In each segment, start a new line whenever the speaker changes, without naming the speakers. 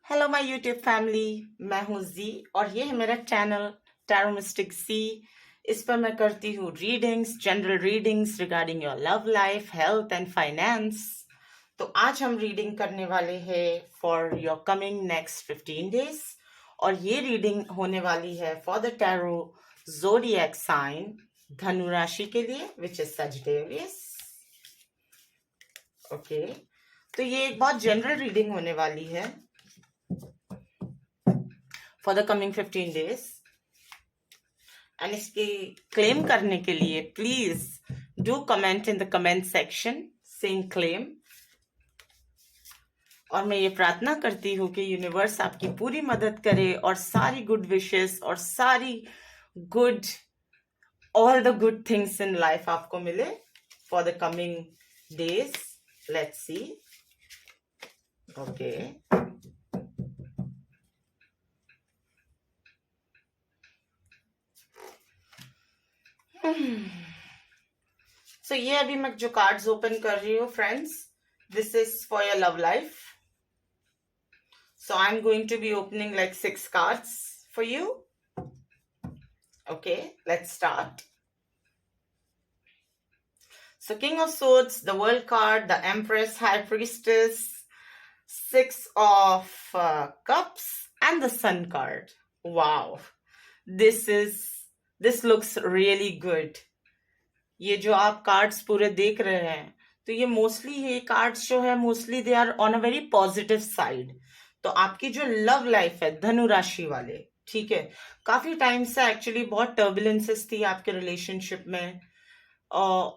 Hello my YouTube family. मैं हूँ जी और ये है मेरा चैनल टैरो मिस्टिक सी। इस पर मैं करती हूँ readings, general readings regarding your love life, health and finance. तो आज हम रीडिंग करने वाले हैं for your coming next 15 days. और ये रीडिंग होने वाली है for the tarot zodiac sign, धनु राशि के लिए, विच इज सजिटेरियस। ओके, तो ये एक बहुत जनरल रीडिंग होने वाली है for the coming 15 days. And इसकी क्लेम करने के लिए please do comment in the comment section saying claim. और मैं ये प्रार्थना करती हूँ कि यूनिवर्स आपकी पूरी मदद करे और सारी गुड विशेस और सारी good all the good things in life आपको मिले for the coming days. Let's see. Okay, so ये अभी मैं जो कार्ड्स ओपन कर रही हूँ friends, this is for your love life. So I'm going to be opening like 6 cards for you. Okay, let's start. So King of Swords, the World card, the Empress, High Priestess, 6 of Cups, and the Sun card. Wow, this looks really good. ये जो आप cards पूरे देख रहे हैं, तो ये mostly ये कार्ड्स जो है mostly they are on a very positive side. तो आपकी जो लव लाइफ है धनु राशि वाले, ठीक है, काफी टाइम से एक्चुअली बहुत टर्बुलेंसेस थी आपके रिलेशनशिप में।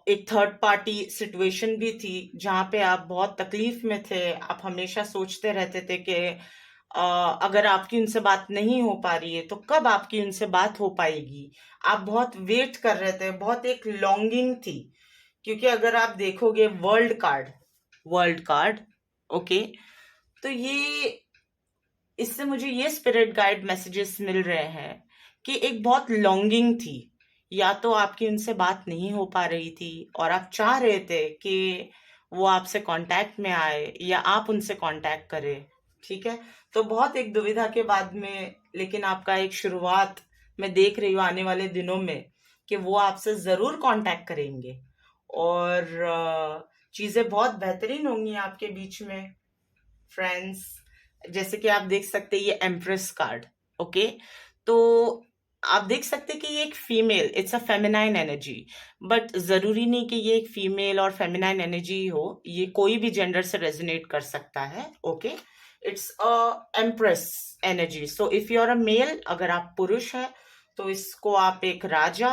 एक थर्ड पार्टी सिचुएशन भी थी जहां पे आप बहुत तकलीफ में थे। आप हमेशा सोचते रहते थे कि अगर आपकी उनसे बात नहीं हो पा रही है तो कब आपकी उनसे बात हो पाएगी। आप बहुत वेट कर रहे थे, बहुत एक लॉन्गिंग थी। क्योंकि अगर आप देखोगे वर्ल्ड कार्ड, ओके, तो ये इससे मुझे ये स्पिरिट गाइड मैसेजेस मिल रहे हैं कि एक बहुत लॉन्गिंग थी। या तो आपकी उनसे बात नहीं हो पा रही थी और आप चाह रहे थे कि वो आपसे कांटेक्ट में आए या आप उनसे कांटेक्ट करें, ठीक है। तो बहुत एक दुविधा के बाद में, लेकिन आपका एक शुरुआत मैं देख रही हूँ आने वाले दिनों में कि वो आपसे जरूर कांटेक्ट करेंगे और चीजें बहुत बेहतरीन होंगी आपके बीच में फ्रेंड्स। जैसे कि आप देख सकते हैं ये एम्प्रेस कार्ड, ओके, तो आप देख सकते हैं कि ये एक female, it's a feminine energy. But जरूरी नहीं कि ये एक फीमेल और फेमिनाइन एनर्जी हो, ये कोई भी जेंडर से रेजोनेट कर सकता है, okay. It's a empress energy. So if you are a male, अगर आप पुरुष हैं तो इसको आप एक राजा,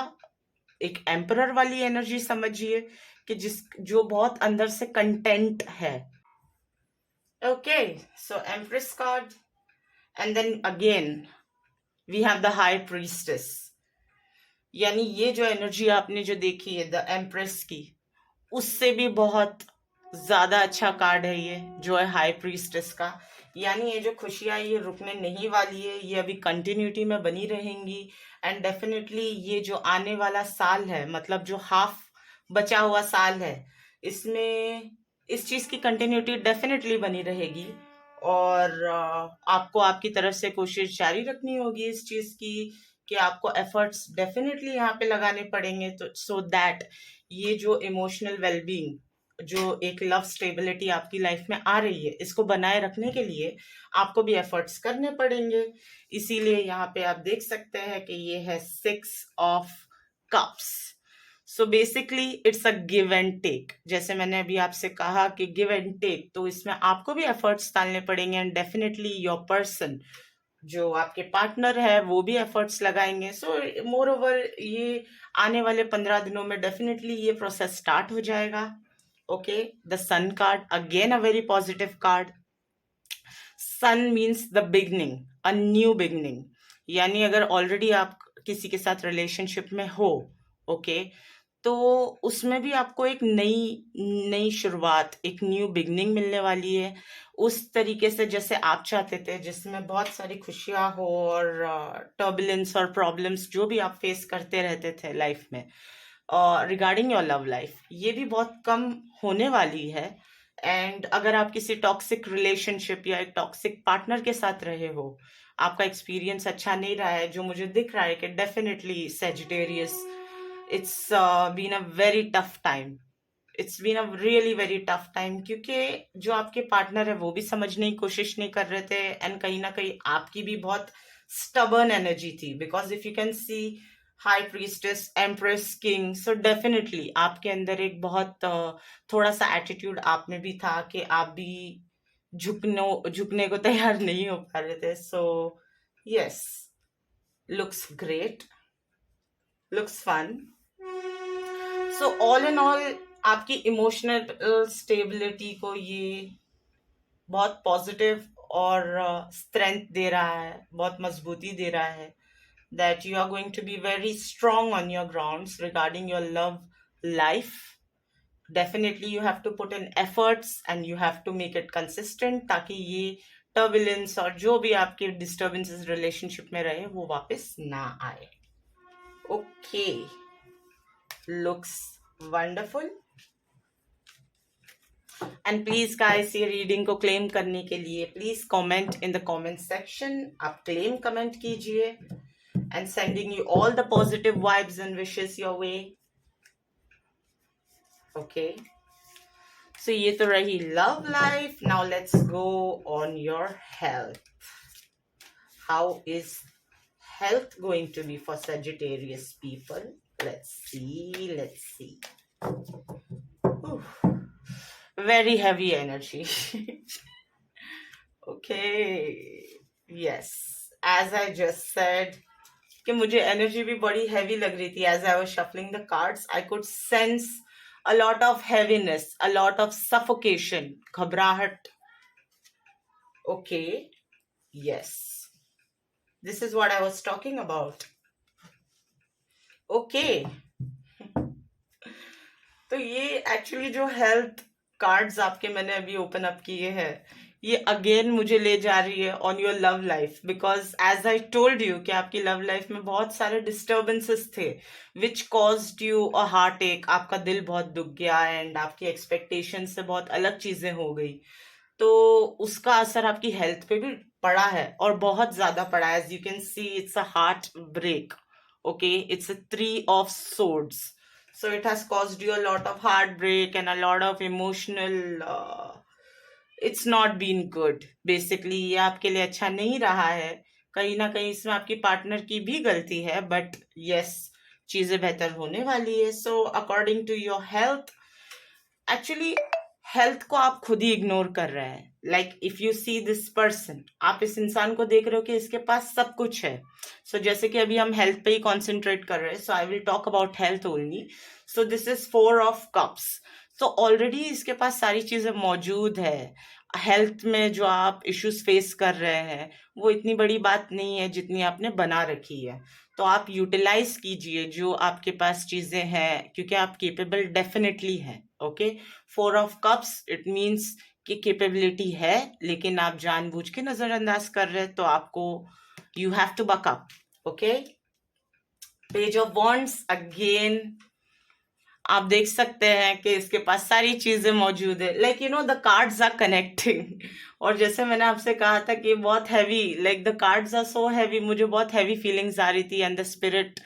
एक एम्परर वाली एनर्जी समझिए कि जो बहुत अंदर से कंटेंट है। Okay, so Empress card, and then again we have the High Priestess. यानी ये जो एनर्जी आपने जो देखी है द एम्प्रेस की, उससे भी बहुत ज्यादा अच्छा कार्ड है ये जो है हाई प्रीस्टेस का। यानी ये जो खुशियां ये रुकने नहीं वाली है, ये अभी कंटिन्यूटी में बनी रहेंगी। एंड डेफिनेटली ये जो आने वाला साल है, मतलब जो हाफ बचा हुआ साल है, इसमें इस चीज की कंटिन्यूटी डेफिनेटली बनी रहेगी। और आपको आपकी तरफ से कोशिश जारी रखनी होगी इस चीज की कि आपको एफर्ट्स डेफिनेटली यहाँ पे लगाने पड़ेंगे, तो सो दैट ये जो इमोशनल वेलबींग, जो एक लव स्टेबिलिटी आपकी लाइफ में आ रही है, इसको बनाए रखने के लिए आपको भी एफर्ट्स करने पड़ेंगे। इसीलिए यहाँ पे आप देख सकते हैं कि ये है 6 of Cups। So basically it's a give and take. जैसे मैंने अभी आपसे कहा कि गिव एंड टेक, तो इसमें आपको भी एफर्ट्स डालने पड़ेंगे एंड डेफिनेटली योर पर्सन, जो आपके पार्टनर है, वो भी एफर्ट्स लगाएंगे। सो मोर ओवर ये आने वाले 15 दिनों में डेफिनेटली ये प्रोसेस स्टार्ट हो जाएगा। Okay, the sun card, again a very positive card. Sun means the beginning, a new beginning. यानी अगर ऑलरेडी आप किसी के साथ रिलेशनशिप में हो, ओके, तो उसमें भी आपको एक नई नई शुरुआत, एक न्यू बिगनिंग मिलने वाली है, उस तरीके से जैसे आप चाहते थे, जिसमें बहुत सारी खुशियां हो और टर्बुलेंस और प्रॉब्लम्स जो भी आप फेस करते रहते थे लाइफ में, रिगार्डिंग योर लव लाइफ, ये भी बहुत कम होने वाली है। एंड अगर आप किसी टॉक्सिक रिलेशनशिप या एक टॉक्सिक पार्टनर के साथ रहे हो, आपका एक्सपीरियंस अच्छा नहीं रहा है, जो मुझे दिख रहा है कि definitely Sagittarius, it's been a very tough time, it's been a really very tough time, क्योंकि जो आपके पार्टनर है वो भी समझने की कोशिश नहीं कर रहे थे, एंड कहीं ना कहीं आपकी भी बहुत स्टबर्न एनर्जी थी, because if you can C high priestess, empress, king, so definitely आपके अंदर एक बहुत थोड़ा सा एटीट्यूड आप में भी था कि आप भी झुकने को तैयार नहीं हो पा रहे थे. So yes, looks great, looks fun. So all in all आपकी इमोशनल स्टेबिलिटी को ये बहुत पॉजिटिव और स्ट्रेंथ दे रहा है, बहुत मजबूती दे रहा है, that you are going to be very strong on your grounds regarding your love life. Definitely you have to put in efforts and you have to make it consistent, ताकि ये turbulence और जो भी आपके disturbances relationship में रहे वो वापस ना आए. Okay, looks wonderful. And please guys, ये रीडिंग को क्लेम करने के लिए please comment in the comment section. आप क्लेम कमेंट कीजिए, and sending you all the positive vibes and wishes your way. Okay, so ये तो रही love life. Now let's go on your health. How is health going to be for Sagittarius people? Let's see. Very heavy energy. Okay, yes, as I just said कि मुझे energy भी बड़ी heavy लग रही थी. As I was shuffling the cards, I could sense a lot of heaviness, a lot of suffocation, घबराहट. Okay, yes, this is what I was talking about. Okay, तो ये एक्चुअली जो हेल्थ कार्ड्स आपके मैंने अभी ओपन अप किए हैं, ये अगेन मुझे ले जा रही है on your love life, because as I told you कि आपकी लव लाइफ में बहुत सारे डिस्टर्बेंसेस थे which caused you a heartache. आपका दिल बहुत दुख गया एंड आपकी एक्सपेक्टेशन से बहुत अलग चीजें हो गई, तो उसका असर आपकी हेल्थ पे भी पड़ा है और बहुत ज्यादा पड़ा है. As you can see, it's a heartbreak. Okay, it's a 3 of swords, so it has caused you a lot of heartbreak and a lot of emotional it's not been good. Basically ये आपके लिए अच्छा नहीं रहा है. कहीं ना कहीं इसमें आपकी पार्टनर की भी गलती है, बट yes, चीजें बेहतर होने वाली है. So according to your health, actually health को आप खुद ही इग्नोर कर रहे हैं. Like if you see this person, आप इस इंसान को देख रहे हो कि इसके पास सब कुछ है. सो जैसे कि अभी हम हेल्थ पे ही कॉन्सेंट्रेट कर रहे हैं, so I will talk about health only. So this is 4 of cups. So already इसके पास सारी चीजें मौजूद है. हेल्थ में जो आप इश्यूज फेस कर रहे हैं वो इतनी बड़ी बात नहीं है जितनी आपने बना रखी है. तो आप यूटिलाइज कीजिए जो आपके पास चीजें हैं, क्योंकि आप केपेबल डेफिनेटली हैं. Okay, 4 of cups, it means कि कैपेबिलिटी है, लेकिन आप जानबूझ के नजरअंदाज कर रहे हैं, तो आपको you have to buck up. Okay, page of wands again आप देख सकते हैं कि इसके पास सारी चीजें मौजूद है. Like you know the cards are connecting. और जैसे मैंने आपसे कहा था कि बहुत heavy, like the cards are so heavy, मुझे बहुत हैवी फीलिंग्स आ रही थी. एंड द स्पिरिट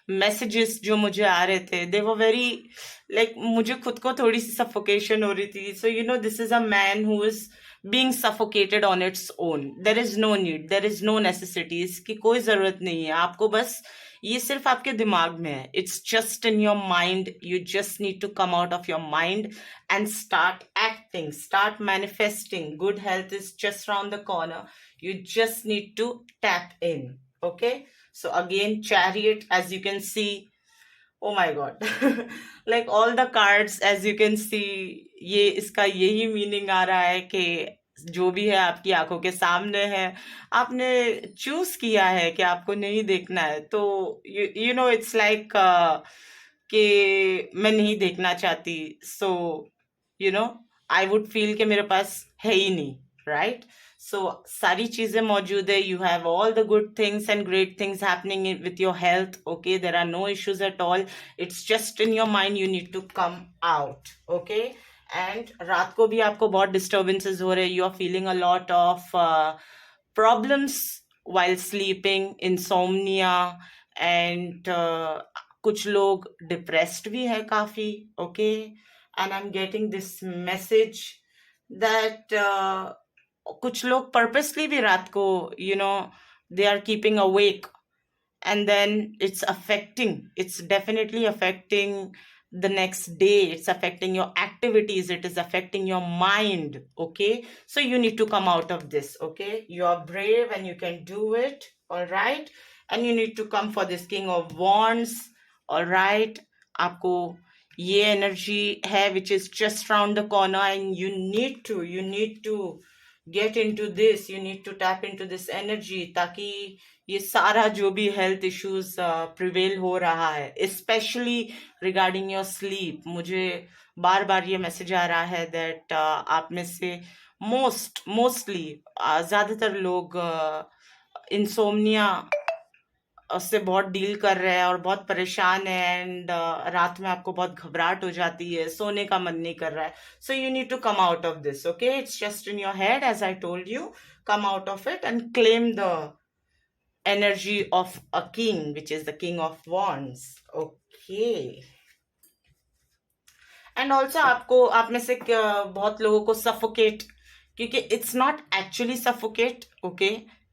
मैसेजेस जो मुझे आ रहे थे, दे वर वेरी, लाइक मुझे खुद को थोड़ी सी सफोकेशन हो रही थी. So you know this is a man who is being suffocated on its own. There is no need, there is no necessity. इसकी कोई जरूरत नहीं है. आपको बस, ये सिर्फ आपके दिमाग में है. It's just in your mind. You just need to come out of your mind and start acting, start manifesting. Good health is just around the corner. You just need to tap in. Okay? So again, Chariot, as you can see, oh my god, like all the cards, as you can see, ये इसका यही meaning आ रहा है कि जो भी है आपकी आंखों के सामने है, आपने चूज किया है कि आपको नहीं देखना है. तो यू नो इट्स लाइक कि मैं नहीं देखना चाहती. So you know I would feel कि मेरे पास है ही नहीं, राइट? सो सारी चीजें मौजूद है. You have all the good things and great things happening with your health. Okay, there are no issues at all. It's just in your mind. You need to come out. Okay, and रात को भी आपको बहुत disturbances हो रहे, you are feeling a lot of problems while sleeping, insomnia, and कुछ लोग depressed भी है काफी. Okay, and I am getting this message that कुछ लोग पर्पसली भी रात को they are keeping awake, and then it's definitely affecting the next day. It's affecting your activities, it is affecting your mind. Okay, so you need to come out of this. Okay, you are brave and you can do it. All right, and you need to come for this King of Wands. All right, आपको ये energy है which is just round the corner, and you need to get into this, you need to tap into this energy, ताकि ये सारा जो भी health issues prevail हो रहा है, स्पेशली रिगार्डिंग योर स्लीप. मुझे बार बार ये मैसेज आ रहा है दैट आप में से मोस्टली ज्यादातर लोग इंसोम्निया उससे बहुत डील कर रहे हैं और बहुत परेशान है, एंड रात में आपको बहुत घबराहट हो जाती है, सोने का मन नहीं कर रहा है. So you need to come out of this. Okay, it's just in your head as I told you. come out of it and claim the energy of a king, which is the King of Wands. Okay. And also आपको आप में से बहुत लोगों को suffocate, क्योंकि it's not actually suffocate. Okay,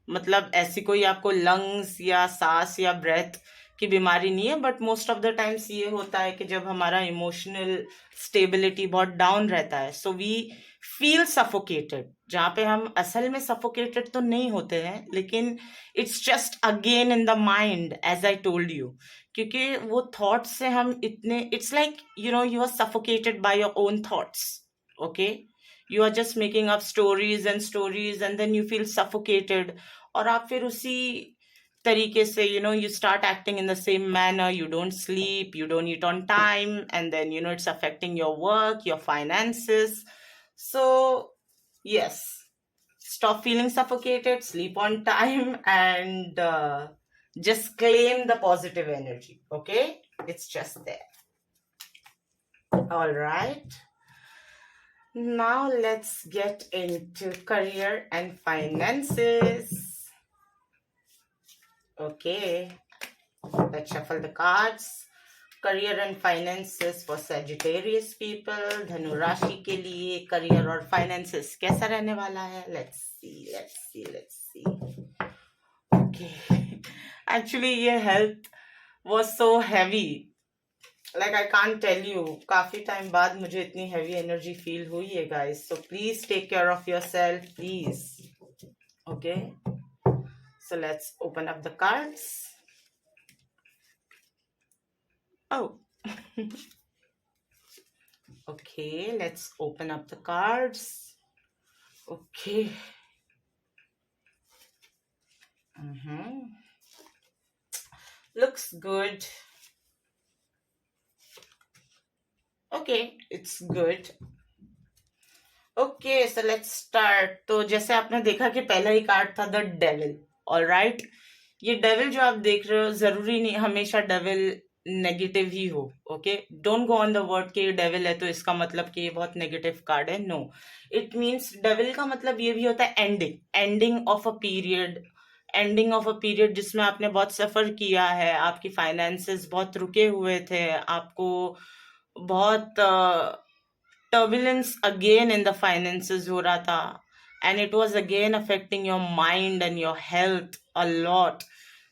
मतलब ऐसी कोई आपको लंग्स या सांस या ब्रेथ की बीमारी नहीं है, but most of the times ये होता है कि जब हमारा इमोशनल स्टेबिलिटी बहुत डाउन रहता है, सो वी फील सफोकेटेड. जहाँ पे हम असल में सफोकेटेड तो नहीं होते हैं, लेकिन it's just again in the mind as I told you, क्योंकि वो थॉट्स से हम इतने, it's like you are suffocated by your own thoughts. Okay, you are just making up stories and then you feel suffocated, और आप फिर उसी तरीके से you start acting in the same manner. You don't sleep, you don't eat on time, and then it's affecting your work, your finances. So yes, stop feeling suffocated, sleep on time, and just claim the positive energy. Okay, it's just there. All right, now let's get into career and finances. Okay, let's shuffle the cards. Career and finances for Sagittarius people. धनु राशि के लिए career और finances कैसा रहने वाला है? Let's see. Okay, actually ये health was so heavy. Like I can't tell you, काफी टाइम बाद मुझे इतनी heavy energy feel हुई है guys. So please take care of yourself, please. Okay. So let's open up the cards. Oh. Okay, let's open up the cards. Okay. Looks good. Okay, it's good. Okay, so let's start. तो जैसे आपने देखा कि पहला ही card था the devil. All right, ये devil जो आप देख रहे हो, जरूरी नहीं हमेशा डेविल नेगेटिव ही हो. Okay, don't go on the word कि ये डेविल है तो इसका मतलब कि ये बहुत नेगेटिव कार्ड है. नो, इट मीन्स डेविल का मतलब ये भी होता है एंडिंग ऑफ अ पीरियड जिसमें आपने बहुत सफर किया है, आपकी फाइनेंसेस बहुत रुके हुए थे, आपको बहुत turbulence again in the finances हो रहा था, and it was again affecting your mind and your health a lot.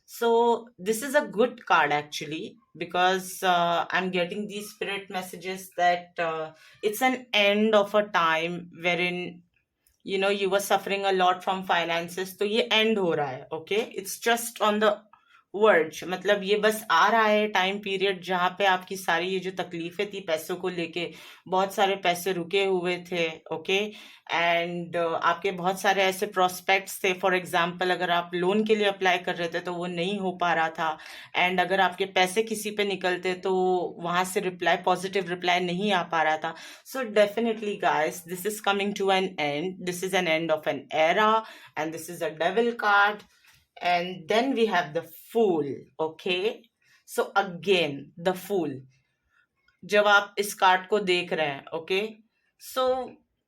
So this is a good card actually, because I'm getting these spirit messages that it's an end of a time wherein you were suffering a lot from finances. तो ये end हो रहा है. Okay, it's just on the verge, मतलब ये बस आ रहा है टाइम पीरियड जहाँ पे आपकी सारी ये जो तकलीफें थी पैसों को लेके, बहुत सारे पैसे रुके हुए थे. ओके, एंड आपके बहुत सारे ऐसे प्रोस्पेक्ट्स थे. फॉर एग्जांपल, अगर आप लोन के लिए अप्लाई कर रहे थे तो वो नहीं हो पा रहा था, एंड अगर आपके पैसे किसी पे निकलते तो वहां से पॉजिटिव रिप्लाई नहीं आ पा रहा था. So definitely guys, this is coming to an end. This is an end of an era, and this is a devil card. And then we have the Fool. Okay, so again the Fool. जब आप इस card को देख रहे हैं, okay, so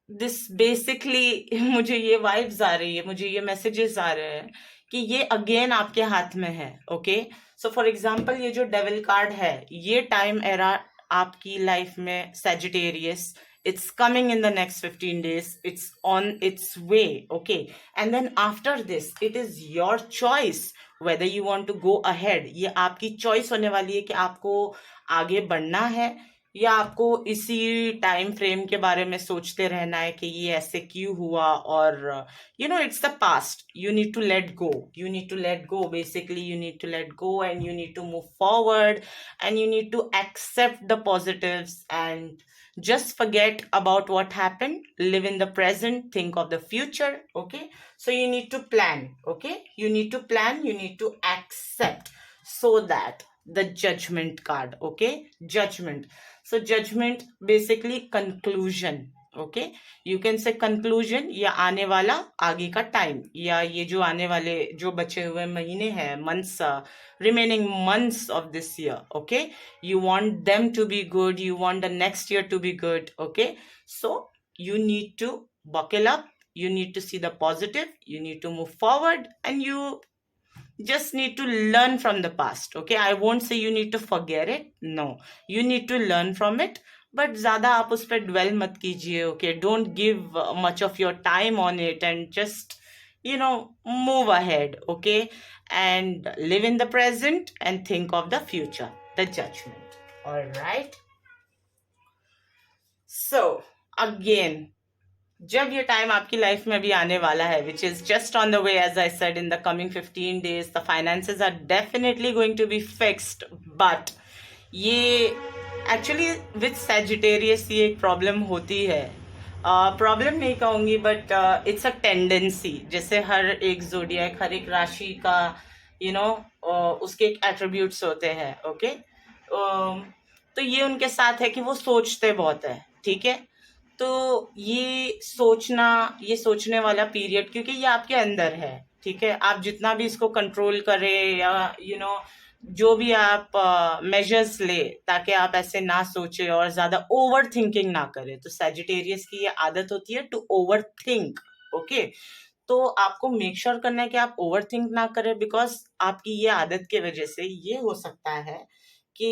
this basically मुझे ये vibes आ रही है, मुझे ये मैसेजेस आ रहे हैं कि ये अगेन आपके हाथ में है. ओके, सो फॉर एग्जाम्पल ये जो डेविल कार्ड है, ये टाइम एरा आपकी लाइफ में Sagittarius, it's coming in the next 15 days, it's on its way. Okay, and then after this it is your choice whether you want to go ahead. ये आपकी choice होने वाली है कि आपको आगे बढ़ना है या आपको इसी टाइम फ्रेम के बारे में सोचते रहना है कि ये ऐसे क्यों हुआ. और it's the past, you need to let go, you need to let go, basically you need to let go and you need to move forward and you need to accept the positives and just forget about what happened, live in the present, think of the future. Okay, so you need to plan. Okay, you need to plan, you need to accept. So that the judgment card. Okay, judgment. So judgment basically conclusion. Okay, you can say conclusion या आने वाला आगे का time, या ये जो आने वाले जो बचे हुए महीने हैं, months, remaining months of this year. Okay, you want them to be good, you want the next year to be good. Okay, so you need to buckle up, you need to see the positive, you need to move forward, and you just need to learn from the past. Okay, I won't say you need to forget it, no, you need to learn from it, but ज़्यादा आप उस पर dwell मत कीजिए. Okay, don't give much of your time on it and just move ahead. Okay, and live in the present and think of the future, the judgment. All right, so again, जब ये time आपकी life में भी आने वाला है, which is just on the way, as I said, in the coming 15 days the finances are definitely going to be fixed. But ये actually with Sagittarius ये एक प्रॉब्लम होती है. प्रॉब्लम नहीं कहूँगी, बट इट्स अ टेंडेंसी. जैसे हर एक zodiac, हर एक राशि का उसके एक एट्रीब्यूट्स होते हैं. ओके, तो ये उनके साथ है कि वो सोचते बहुत है. ठीक है, तो ये सोचने वाला पीरियड, क्योंकि ये आपके अंदर है. ठीक है, आप जितना भी इसको कंट्रोल करें या जो भी आप मेजर्स ले ताकि आप ऐसे ना सोचे और ज्यादा ओवर थिंकिंग ना करें. तो सैजिटेरियस की ये आदत होती है टू ओवर थिंक. ओके, तो आपको मेक श्योर करना है कि आप ओवर थिंक ना करें, बिकॉज आपकी ये आदत की वजह से ये हो सकता है कि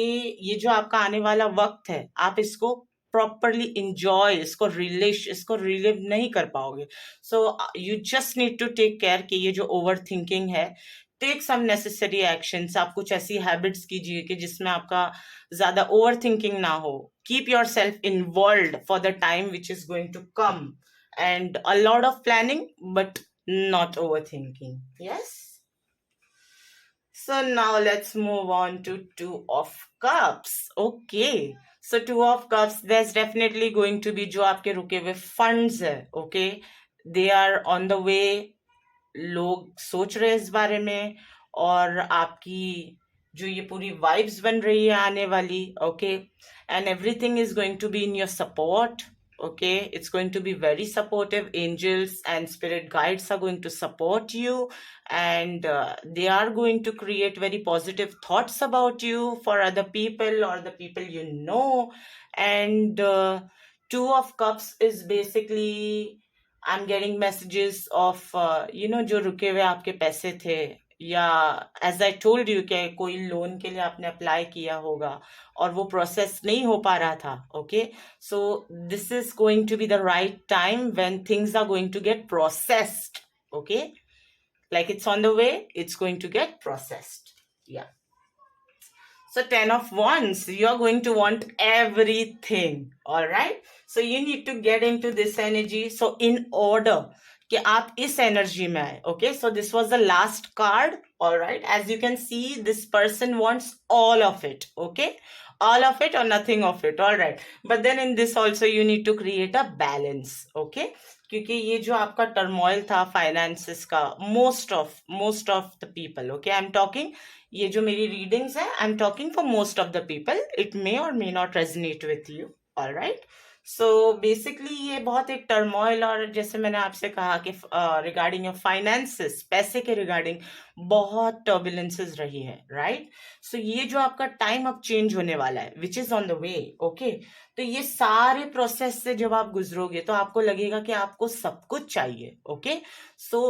ये जो आपका आने वाला वक्त है, आप इसको प्रॉपरली इंजॉय, इसको रिलीव नहीं कर पाओगे. So you just need to take care कि ये जो ओवर थिंकिंग है, टेक सम नेसेसरी एक्शंस. आप कुछ ऐसी हैबिट्स कीजिए कि जिसमें आपका ज्यादा ओवर थिंकिंग ना हो. Keep your self involve for the time which is going to come, and a lot of planning, but not overthinking. Yes. So now let's move on to Two of Cups. Okay, so Two of Cups, there's definitely going to be जो आपके रुके हुए funds है. Okay, they are on the way. लोग सोच रहे हैं इस बारे में, और आपकी जो ये पूरी वाइब्स बन रही है आने वाली. Okay, and everything is going to be in your support. Okay, it's going to be very supportive. Angels and spirit guides are going to support you, and they are going to create very positive thoughts about you for other people or the people you know. And Two of Cups is basically, I'm getting messages of जो रुके हुए आपके पैसे थे, या as I told you कि कोई loan के लिए आपने अप्लाई किया होगा और वो प्रोसेस नहीं हो पा रहा था. Okay, so this is going to be the right time when things are going to get processed. Okay, like it's on the way, it's going to get processed. Yeah. So 10 of Wands, you're going to want everything. All right, so you need to get into this energy. So in order कि आप इस energy में आए. Okay, so this was the last card. Alright, as you can see, this person wants all of it. Okay, all of it or nothing of it. All right, but then in this also you need to create a balance. Okay, क्योंकि ये जो आपका turmoil था finances का, most of the people, okay, I'm talking, ये जो मेरी readings है, I'm talking for most of the people. It may or may not resonate with you. All right, so basically ये बहुत एक टर्मोइल, और जैसे मैंने आपसे कहा कि रिगार्डिंग योर फाइनेंसेस, पैसे के रिगार्डिंग बहुत टर्बुलेंसेस रही है, राइट? सो ये जो आपका टाइम अब चेंज होने वाला है, which is on the way, okay? तो ये सारे प्रोसेस से जब आप गुजरोगे तो आपको लगेगा कि आपको सब कुछ चाहिए, ओके? सो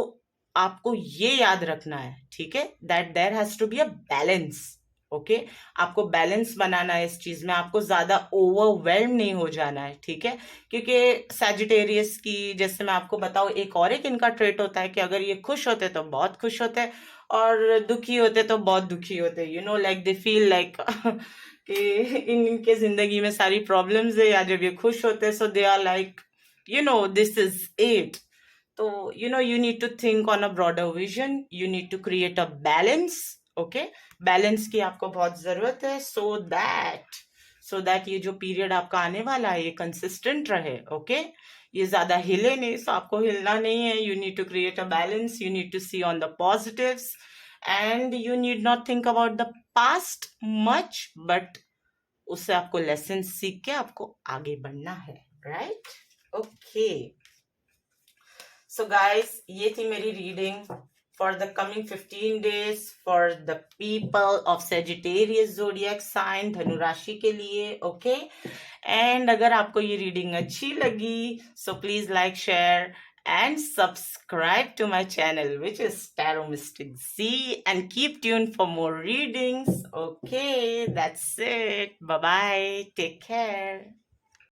आपको ये याद रखना है, ठीक है, that there has to be a balance, okay? आपको बैलेंस बनाना है इस चीज में, आपको ज्यादा ओवरवेल्म नहीं हो जाना है, ठीक है? क्योंकि सैजिटेरियस की, जैसे मैं आपको बताऊं, एक इनका ट्रेट होता है कि अगर ये खुश होते तो बहुत खुश होते हैं, और दुखी होते तो बहुत दुखी होते, you know, like they feel like कि इनके जिंदगी में सारी प्रॉब्लम्स है, या जब ये खुश होते so they are like, you know, this is it. तो you know, you need to think on a broader vision, you need to create a balance, okay? Balance की आपको बहुत जरूरत है, सो दैट ये जो पीरियड आपका आने वाला है ये कंसिस्टेंट रहे, ओके? ये ज्यादा हिले नहीं, सो आपको हिलना नहीं है, you need to create a balance, you need to see on the positives, and you need not think about the past much, but उससे आपको लेसन सीख के आपको आगे बढ़ना है, राइट? ओके, सो गाइस, ये थी मेरी reading for the coming 15 days for the people of Sagittarius zodiac sign, धनु राशि के लिए, ओके? एंड अगर आपको ये रीडिंग अच्छी लगी, so please like, share and subscribe to my channel, which is Tarot Mystic Z, and keep tuned for more readings. Okay, that's it. Bye bye, take care.